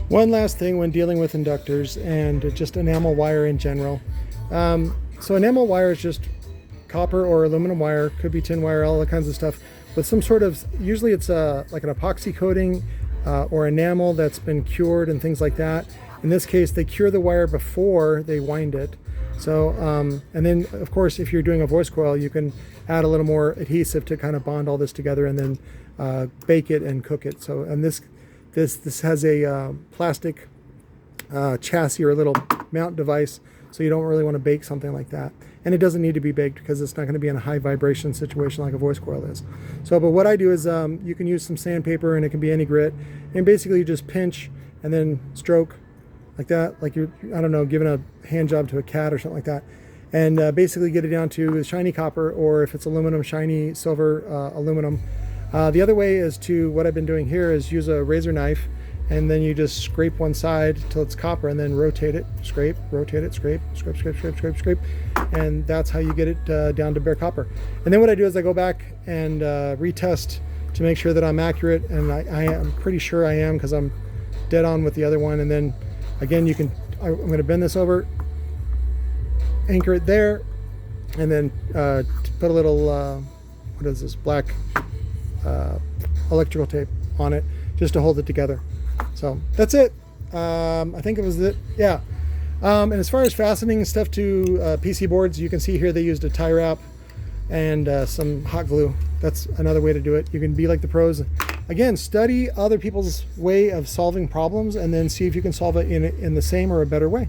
One last thing when dealing with inductors and just enamel wire in general. So enamel wire is just copper or aluminum wire, could be tin wire, all that kinds of stuff, with some sort of, usually it's like an epoxy coating or enamel that's been cured and things like that. In this case, they cure the wire before they wind it. So, and then of course, if you're doing a voice coil, you can add a little more adhesive to kind of bond all this together and then bake it and cook it. So, and this has a plastic chassis or a little mount device, so you don't really want to bake something like that. And it doesn't need to be baked because it's not going to be in a high vibration situation like a voice coil is. So, but what I do is you can use some sandpaper, and it can be any grit, and basically you just pinch and then stroke like that, like you're, I don't know, giving a hand job to a cat or something like that, and basically get it down to shiny copper, or if it's aluminum, shiny silver, aluminum. The other way is to, what I've been doing here is use a razor knife, and then you just scrape one side till it's copper, and then rotate it, scrape, rotate it, scrape, scrape, scrape, scrape, scrape, scrape, and that's how you get it down to bare copper. And then what I do is I go back and retest to make sure that I'm accurate, and I am pretty sure I am, because I'm dead on with the other one. And then again, you can, I'm going to bend this over, anchor it there, and then put a little, what is this, black electrical tape on it just to hold it together. So that's it. I think it was it. Yeah. And as far as fastening stuff to PC boards, you can see here they used a tie wrap and some hot glue. That's another way to do it. You can be like the pros. Again, study other people's way of solving problems and then see if you can solve it in the same or a better way.